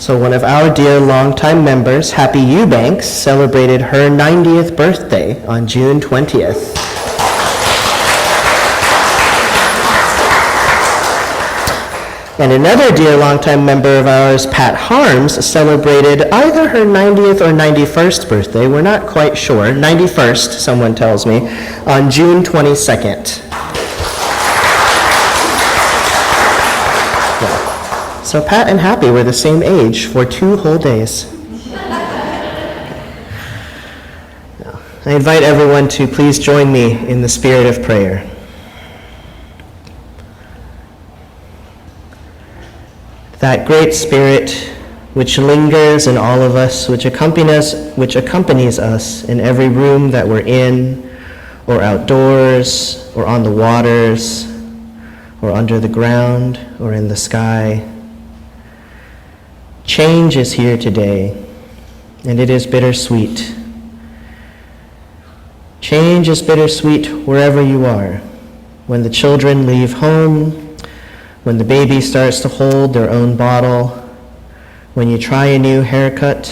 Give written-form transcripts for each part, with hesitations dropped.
So one of our dear longtime members, Happy Eubanks, celebrated her 90th birthday on June 20th. And another dear longtime member of ours, Pat Harms, celebrated either her 90th or 91st birthday, we're not quite sure, 91st, someone tells me, on June 22nd. So Pat and Happy were the same age for 2 whole days. I invite everyone to please join me in the spirit of prayer. That great spirit which lingers in all of us, which accompanies us in every room that we're in, or outdoors, or on the waters, or under the ground, or in the sky. Change is here today, and it is bittersweet. Change is bittersweet wherever you are. When the children leave home, when the baby starts to hold their own bottle, when you try a new haircut,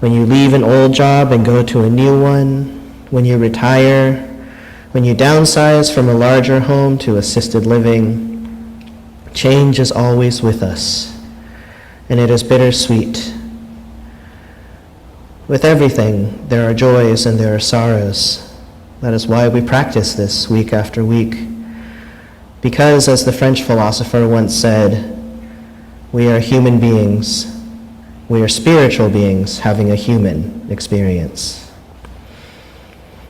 when you leave an old job and go to a new one, when you retire, when you downsize from a larger home to assisted living, change is always with us. And it is bittersweet. With everything, there are joys and there are sorrows. That is why we practice this week after week. Because, as the French philosopher once said, we are human beings. We are spiritual beings having a human experience.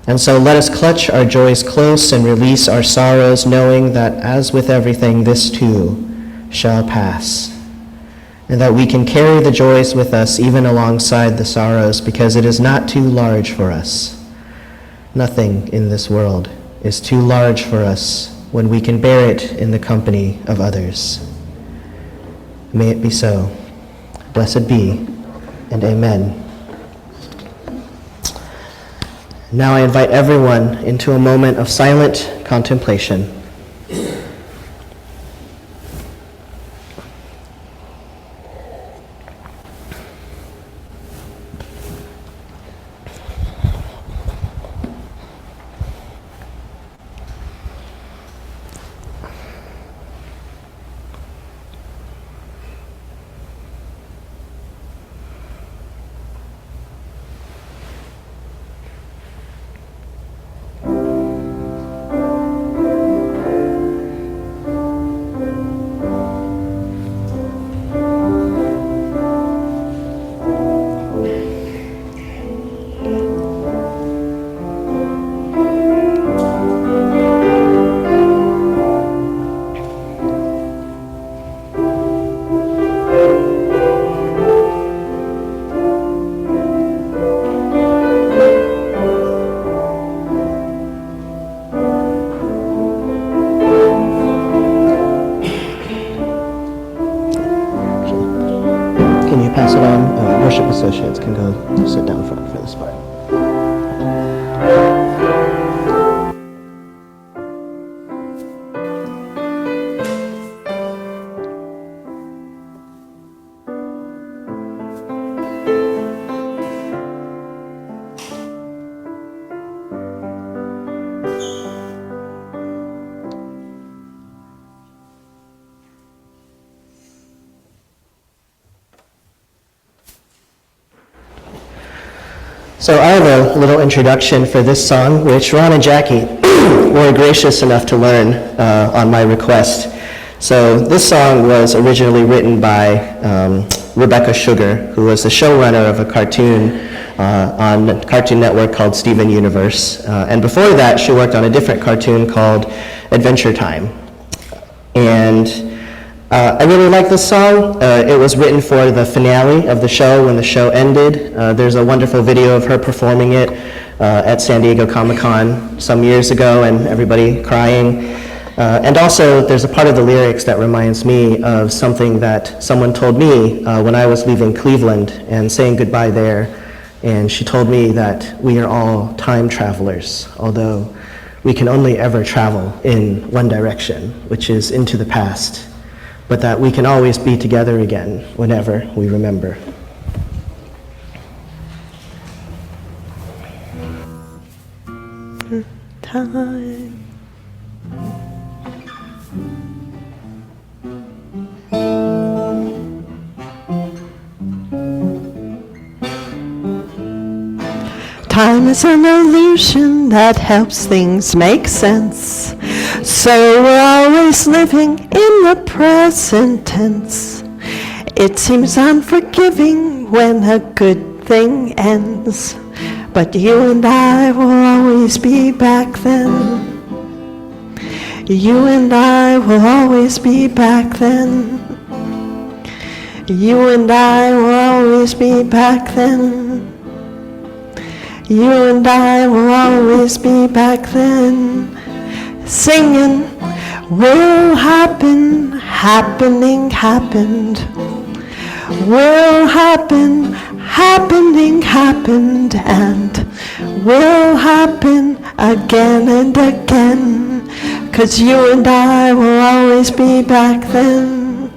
And so let us clutch our joys close and release our sorrows, knowing that, as with everything, this too shall pass. And that we can carry the joys with us even alongside the sorrows, because it is not too large for us. Nothing in this world is too large for us when we can bear it in the company of others. May it be so. Blessed be, and amen. Now I invite everyone into a moment of silent contemplation. Pass it on. Worship associates can go sit down front for this part. So I have a little introduction for this song, which Ron and Jackie were gracious enough to learn on my request. So this song was originally written by Rebecca Sugar, who was the showrunner of a cartoon on Cartoon Network called Steven Universe. And before that, she worked on a different cartoon called Adventure Time. And I really like this song. It was written for the finale of the show when the show ended. There's a wonderful video of her performing it at San Diego Comic-Con some years ago, and everybody crying. And also, there's a part of the lyrics that reminds me of something that someone told me when I was leaving Cleveland and saying goodbye there. And she told me that we are all time travelers, although we can only ever travel in one direction, which is into the past. but that we can always be together again whenever we remember. Time. Time is an illusion that helps things make sense. So we're always living in the present tense. It seems unforgiving when a good thing ends. But you and I will always be back then. You and I will always be back then. You and I will always be back then. You and I will always be back then. Singing, will happen, happening, happened. Will happen, happening, happened, and will happen again and again. 'Cause you and I will always be back then.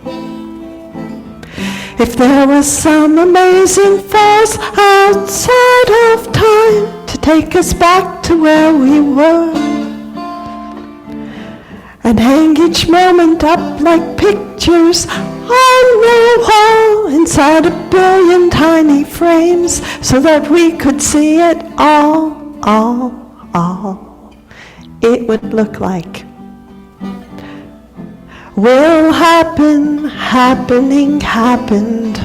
If there was some amazing force outside of time to take us back to where we were and hang each moment up like pictures on the wall inside a billion tiny frames so that we could see it all, it would look like will happen, happening, happened.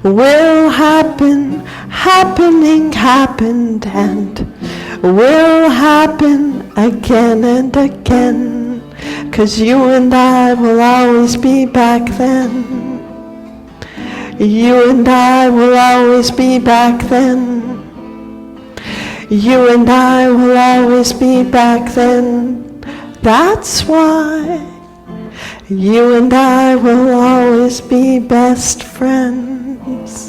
Will happen, happening, happened, and will happen again and again. 'Cause you and I will always be back then. You and I will always be back then. You and I will always be back then. That's why you and I will always be best friends.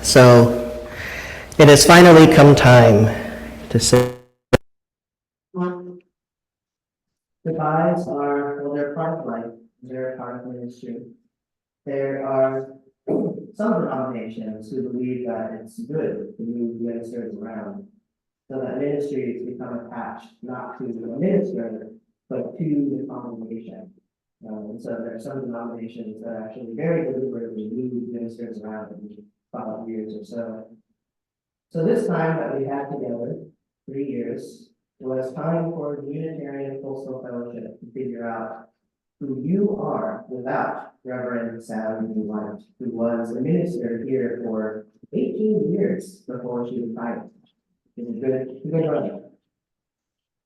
So it has finally come time to say goodbyes are, well, they're part of life, they're part of ministry. There are some denominations who believe that it's good to move ministers around so that ministries become attached not to the minister, but to the congregation. And so there are some denominations that actually very deliberately move ministers around every 5 years or so. So this time that we had together, 3 years, it was time for the Unitarian Coastal Fellowship to figure out who you are without Reverend Sally White, who was a minister here for 18 years before she retired. She's a good runner.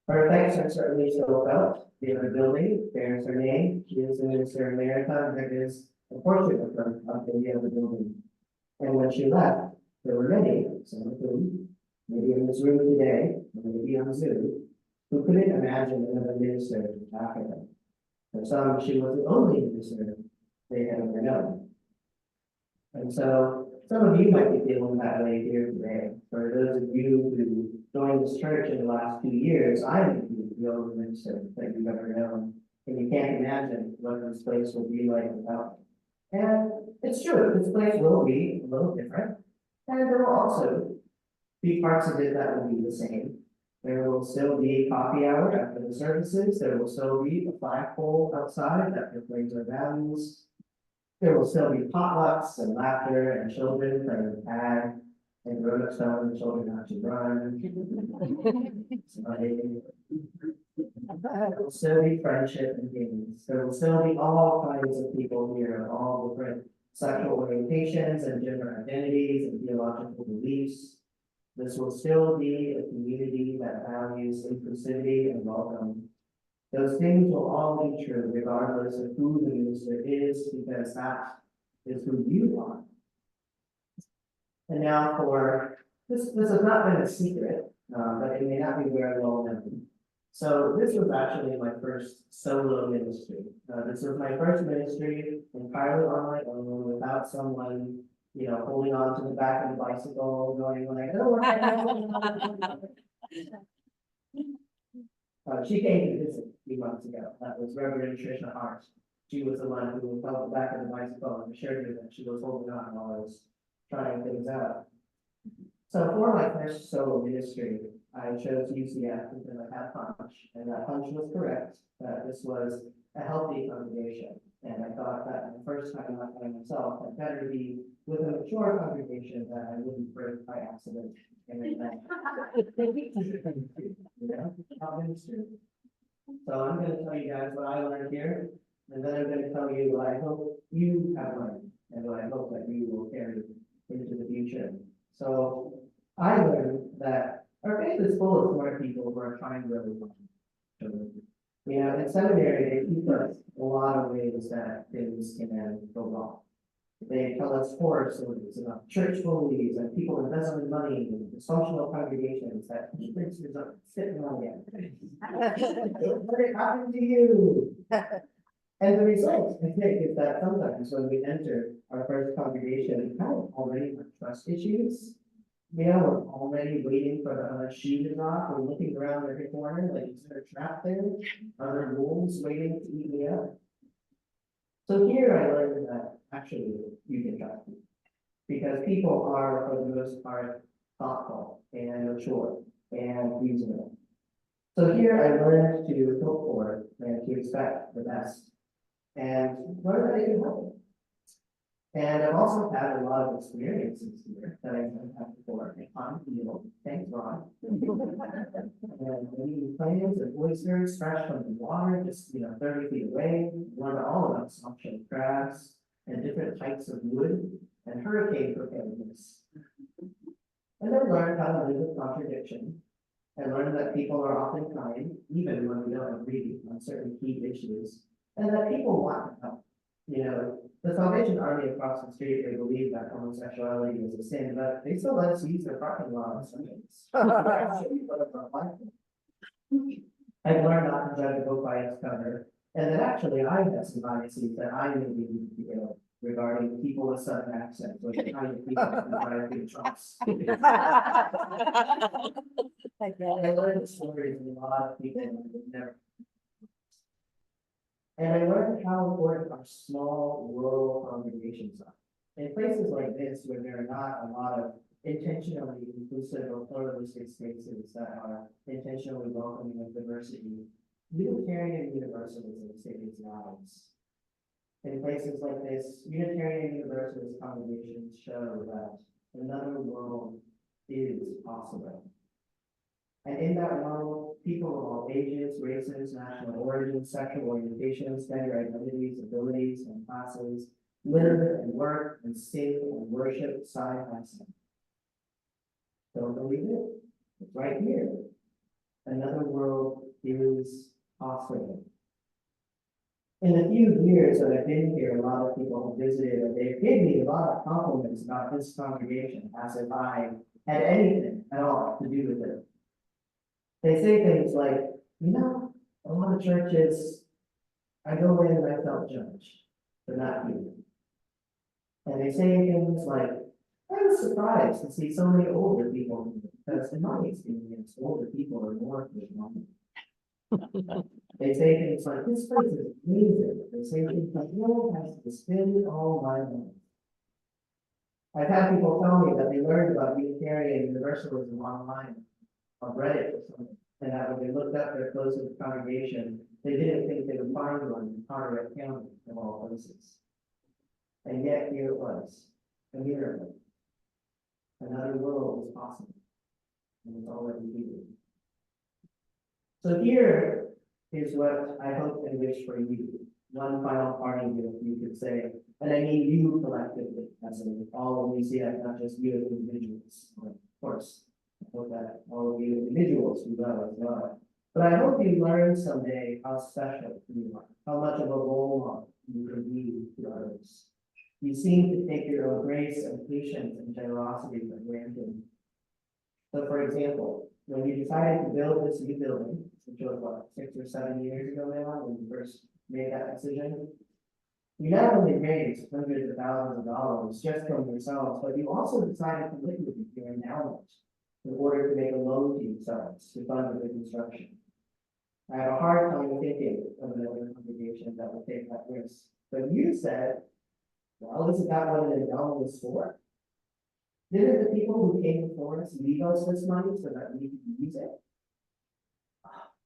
Her effects are certainly still felt. In her building bears her name. She is a minister emerita. There is a portrait of her up in the other building. And when she left, there were many, some of whom, maybe in this room today, or maybe on Zoom, who couldn't imagine another minister after her. For some, she was the only minister they had ever known. And so some of you might be feeling that way here today. For those of you who joined this church in the last 2 years, I'm the only minister that you've ever known. And you can't imagine what this place will be like without me. And it's true, this place will be a little different. And there will also be parts of it that will be the same. There will still be coffee hour after the services. There will still be a flagpole outside that proclaims our values. There will still be potlucks and laughter and children playing the tag and grown-ups telling the children how to run. There will still be friendship and games. There will still be all kinds of people here, all different sexual orientations and gender identities and theological beliefs. This will still be a community that values inclusivity and welcome. Those things will all be true regardless of who the minister is, because that is who you are. And now for, this has not been a secret, but it may not be very well known. So this was actually my first solo ministry. This was my first ministry entirely on my own without someone, holding on to the back of the bicycle, going like, oh, she came to visit a few months ago. That was Reverend Tricia Hart. She was the one who held the back of the bicycle and assured me that she was holding on while I was trying things out. So for my first solo ministry, I chose UCF because I had a hunch, and that hunch was correct, that this was a healthy congregation. And I thought that the first time out by myself, I'd better be with a mature congregation that I wouldn't break by accident. And then So I'm going to tell you guys what I learned here, and then I'm going to tell you what I hope you have learned, and what I hope that you will carry into the future. So I learned that our faith is full of smart people who are trying really hard. In seminary, they teach us a lot of ways that things can go wrong. They tell us horror stories about church bullies and people embezzling money and dysfunctional congregations that preachers are sitting on it. What happened to you? And the result, I think, is that sometimes when we enter our first congregation, we kind of already have trust issues. We're already waiting for the other shoe to drop. We're looking around every corner, like, is there a trap there? Are there wolves waiting to eat me up? So here I learned that actually you can trust me. Because people are, for the most part, thoughtful and mature and reasonable. So here I learned to hope for and to expect the best. And learn that I can help. And I've also had a lot of experiences here that I haven't had before. On field, thanks Ron. And eating clams and oysters fresh from the water, just 30 feet away. Learned all about suction crabs and different types of wood and hurricane preparedness. And then learned how to live with contradiction. And learned that people are often kind, even when we don't agree on certain key issues, and that people want to help. The Salvation Army across the street, they believe that homosexuality is a sin, but they still let us use their parking lot on Sundays. I've learned not to judge a book by its cover, and that actually I have some biases that I maybe need to get over regarding people with southern accents, or the kind of people who try to be trust. I learned the stories of a lot of people that would never. And I learned how important our small rural congregations are. In places like this, where there are not a lot of intentionally inclusive or pluralistic spaces that are intentionally welcoming of diversity, Unitarian Universalism saves lives. In places like this, Unitarian Universalist congregations show that another world is possible. And in that world, people of all ages, races, national origins, sexual orientations, gender identities, abilities, and classes live and work and sing and worship side by side. Don't believe it? It's right here. Another world is possible. In the few years that I've been here, a lot of people have visited, and they've given me a lot of compliments about this congregation, as if I had anything at all to do with it. They say things like, a lot of churches, I go in and I felt judged, but not you. And they say things like, I was surprised to see so many older people here, because in my experience, older people are more good. They say things like, this place is amazing. They say things like, no one has to spend all my money. I've had people tell me that they learned about Unitarian Universalism online on Reddit or something, and that when they looked up their closest congregation, they didn't think they would find one in Carteret County of all places. And yet here it was, a miracle. Another world is possible, and it's already here. So here is what I hope and wish for you. one final parting gift you could say, and I mean you collectively, as in all of UCF, not just you as individuals, of course. I hope that all of you individuals do well as well. But I hope you learn someday how special you are, how much of a role model you can be to others. You seem to take your own grace and patience and generosity for granted. So for example, when you decided to build this new building, which was what, 6 or 7 years ago now, when you first made that decision, you not only raised hundreds of thousands of dollars just from yourselves, but you also decided to liquidate your endowment in order to make a loan to yourselves to fund the construction. I have a hard time thinking of another congregation that would take that risk. But you said, well, isn't that what an endowment is for? Didn't the people who came before us leave us this money so that we could use it?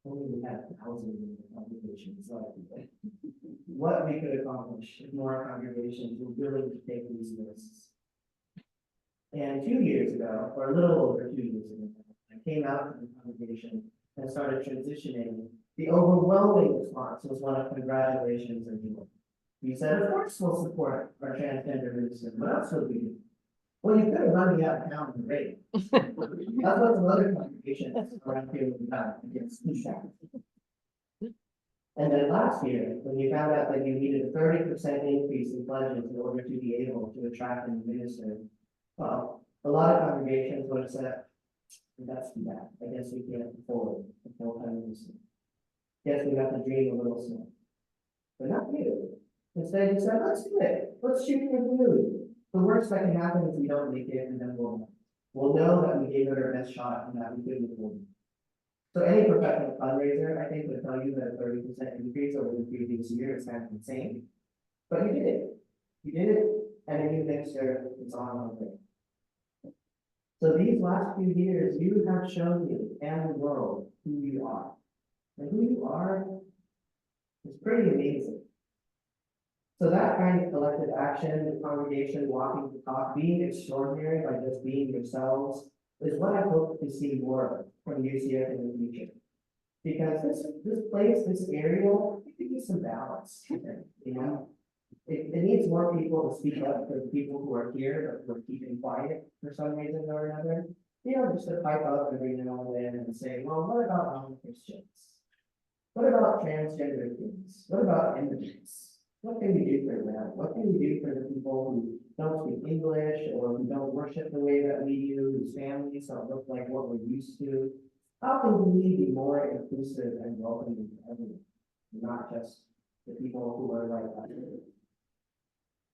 Only we had thousands of congregations like that. What we could accomplish if more congregations were willing to take these risks. And 2 years ago, or a little over 2 years ago, I came out of the congregation and started transitioning. The overwhelming response was one of congratulations and joy. You said, of course we'll support our transgender minister. What else would we do? Well, you could have run me out of town in the rain. That's what some other congregations around here would have done against pushback. And then last year, when you found out that you needed a 30% increase in budget in order to be able to attract and minister, well, a lot of congregations would have said, that's too bad. I guess we can't afford a full-time minister. Guess we got to dream a little small. But not you. Instead, you said, let's do it. Let's shoot for the moon. The worst that can happen is we don't make it, and then we'll know that we gave it our best shot and that we couldn't afford it. So any professional fundraiser, I think, would tell you that a 30% increase over the previous year is kind of insane. But you did it. You did it, and a new minister is on the way. So these last few years, you have shown me and the world who you are. And who you are is pretty amazing. So that kind of collective action, the congregation walking the talk, being extraordinary by just being yourselves, is what I hope to see more of from UCF in the future. Because this place, this area, it could use some balance. You know, it needs more people to speak up for the people who are here, but who are keeping quiet for some reason or another. You know, just to pipe up every now and then and say, well, what about non-Christians? What about transgender kids? What about immigrants? What can we do for them? What can we do for the people who don't speak English or who don't worship the way that we do, whose families don't look like what we're used to? How can we be more inclusive and welcoming to everyone, not just the people who are like us?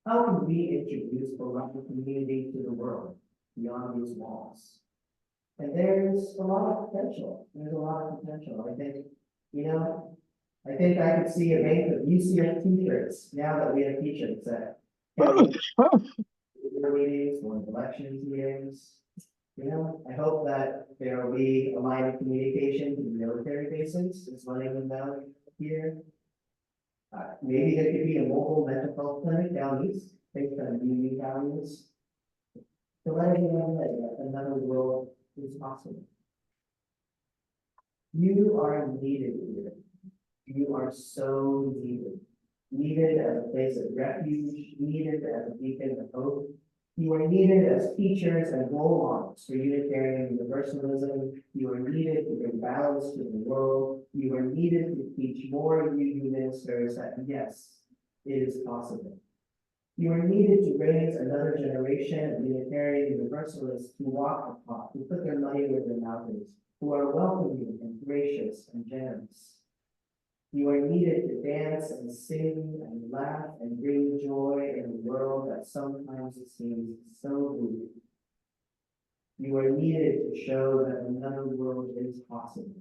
How can we introduce the local community to the world beyond these walls? And there's a lot of potential. There's a lot of potential. I think, you know, I think I could see a bank of UCF t-shirts now that we have t-shirts that meetings or election meetings. You know, I hope that there will be a line of communication to the military bases, just letting them know here. Maybe there could be a mobile mental health clinic down east, based on UV values, to let everyone know that another world is possible. You are needed here. You are so needed. Needed as a place of refuge, needed as a beacon of hope. You are needed as teachers and role models for Unitarian Universalism. You are needed to bring balance to the world. You are needed to teach more UU ministers that yes, it is possible. You are needed to raise another generation of Unitarian Universalists who walk the talk, who put their money where their mouth is, who are welcoming and gracious and generous. You are needed to dance and sing and laugh and bring joy in a world that sometimes seems so bleak. You are needed to show that another world is possible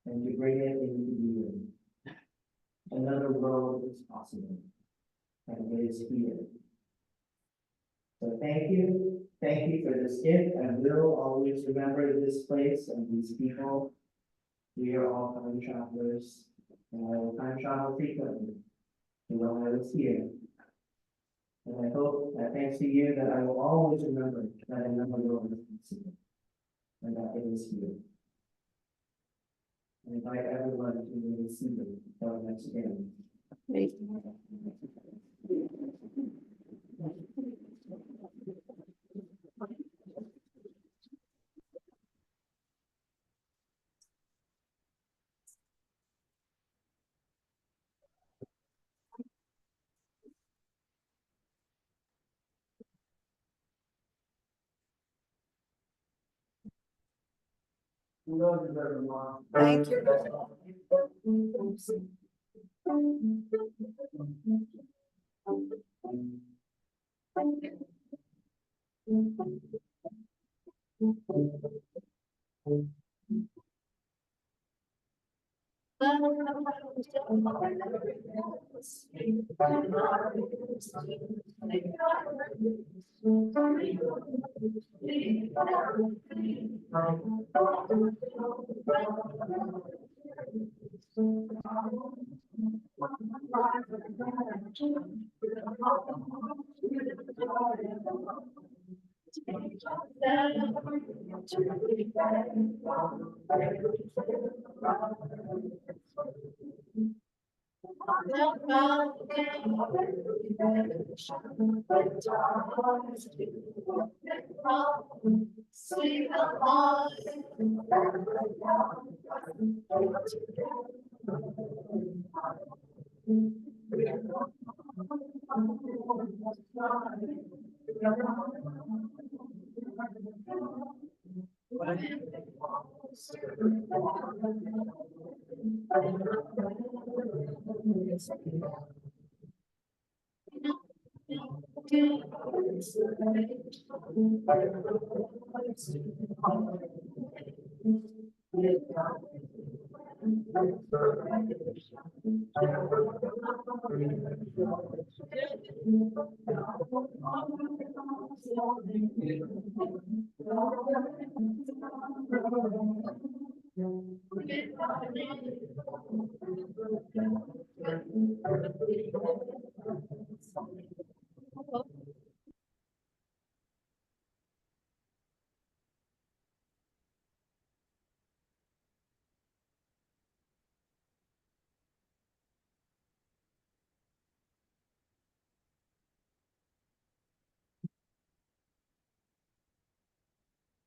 and to bring it into being. Another world is possible and it is here. So thank you. Thank you for this gift. I will always remember this place and these people. We are all time travelers, and I will time travel frequently to when I was here. And I hope that thanks to you that I will always remember that another world is possible and that it is here. I invite everyone to receive it until next game. Thank you.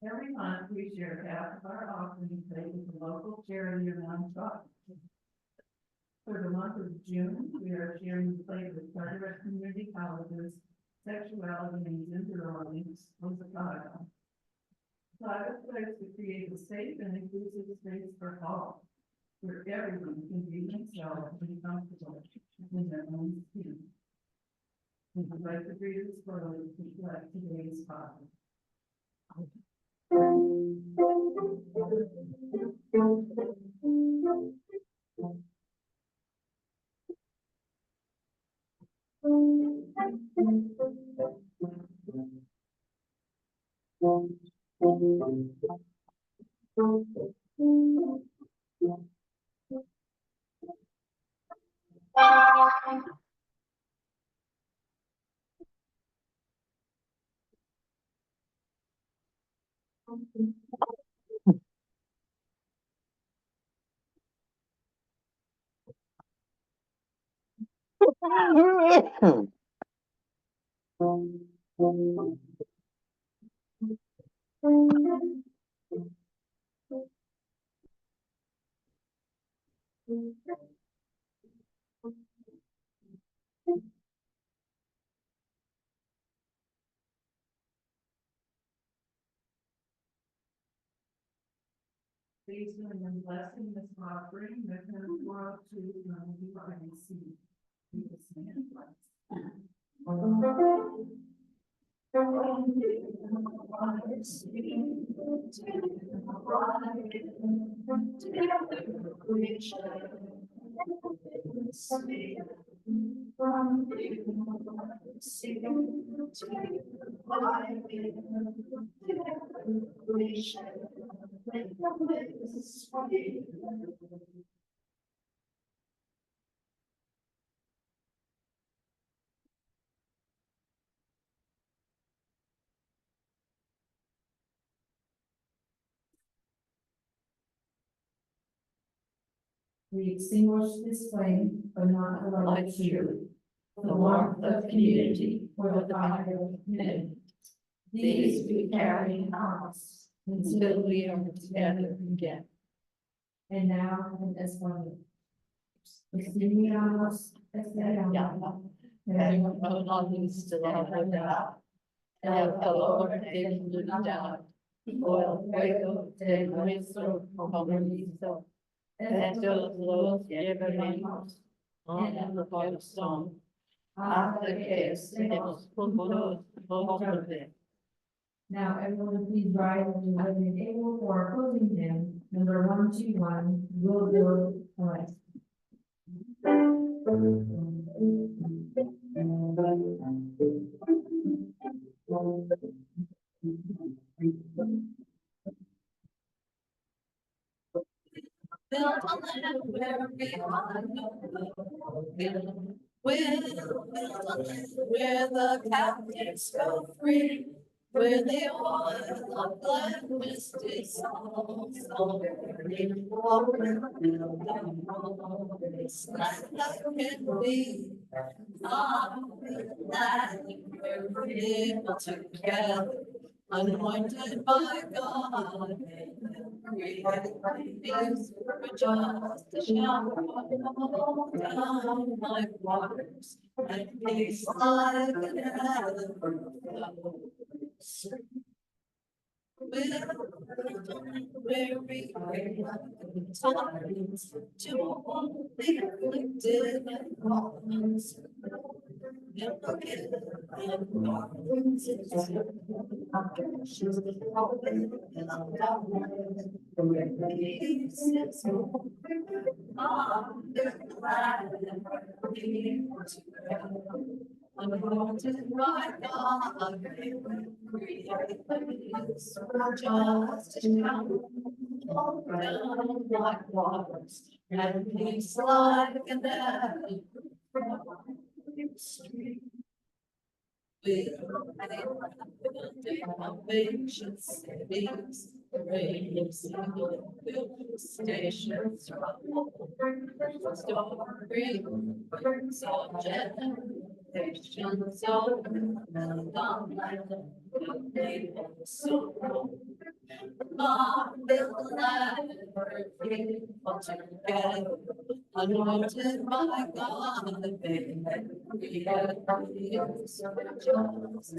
Every month, we share half of our offering plate with a local charity or nonprofit. For the month of June, we are sharing the plate with Carteret Community College's Sexuality and Gender Alliance, Ozakata. Clara pledges to create a safe and inclusive space for all, where everyone can be themselves and comfortable in their own skin. We would like to read this slowly to reflect today's topic. Please join in blessing this offering with her world to the divine seed. Please stand, please. We extinguish this flame, but not the light true. The warmth of community or the fire of commitment. These we carry in our hearts until we are together again. And now, and as one. Extinguiamos esta llama, pero no viste la verdad. El calor de la unidad, o el fuego de nuestro compromiso. Estos los llevaremos en el corazón, hasta que estemos juntos otra vez. Now, everyone, please rise and remain able for our closing hymn, number 121, Will Build a Life. Build a land where we are where the captives go free, where the oil of gladness dissolves. This land can be that we're able together, anointed by God. Created for just to shower down like waters, and peace like an ever flows. Where we times to all the afflicted and wrongs. Anointed by God, created just to come down like waters, and peace like an ever stream. With foundation cities, radio single stations, story, so generations of so build land for people together, anointed by God, we have just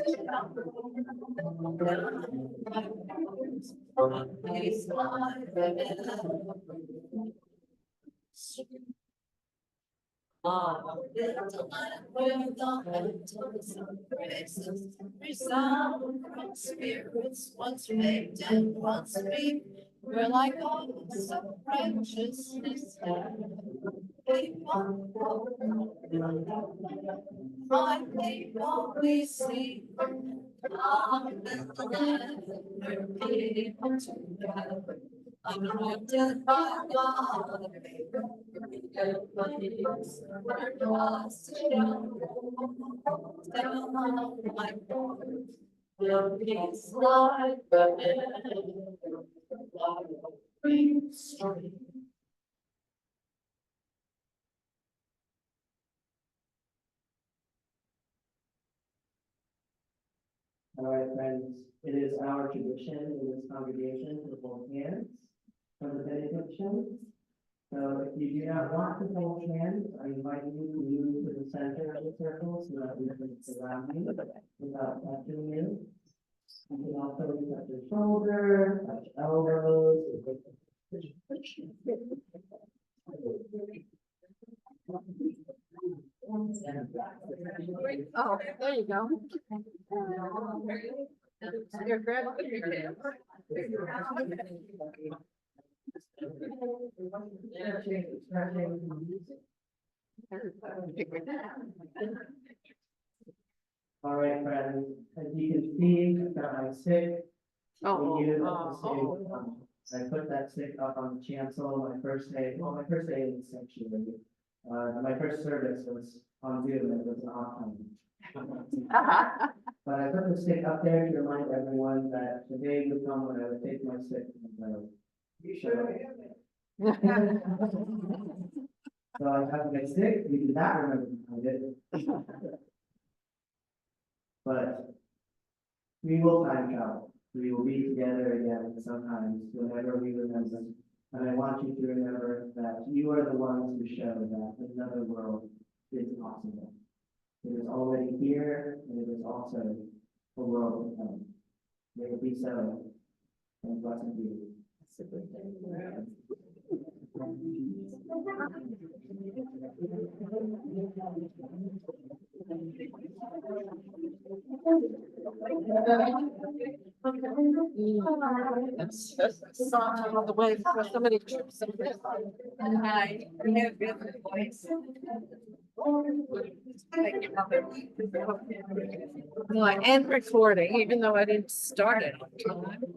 peace like build a land where the mantles of praises resound from spirits once faked and once speak. We're like oaks of righteousness. My people we see. Build a land where people together, anointed by God. Everybody's us down like waters, will peace like the green stream. All right, friends, it is our tradition in this congregation to hold hands for the benediction. So if you do not want to hold hands, I invite you to move to the center of the circle so that we can surround you without touching you. You can also touch your shoulder, touch elbows. Oh, there you go. Your grandma. All right, friends, as you can see, I've got my stick. We use the stick. I put that stick up on the chancel my first day, my first day in sanctuary. My first service was on Zoom, it was an off time. But I put the stick up there to remind everyone that the day would come when I would take my stick and go. You sure? So I have to get sick, we did not remember I did. But we will time travel. We will be together again sometimes, whenever we remember. And I want you to remember that you are the ones who show that another world is possible. It is already here, and it is also a world to come. May it be so, and blessed be. Song on the way for somebody trips and I have been voice. And recording, even though I didn't start it on time.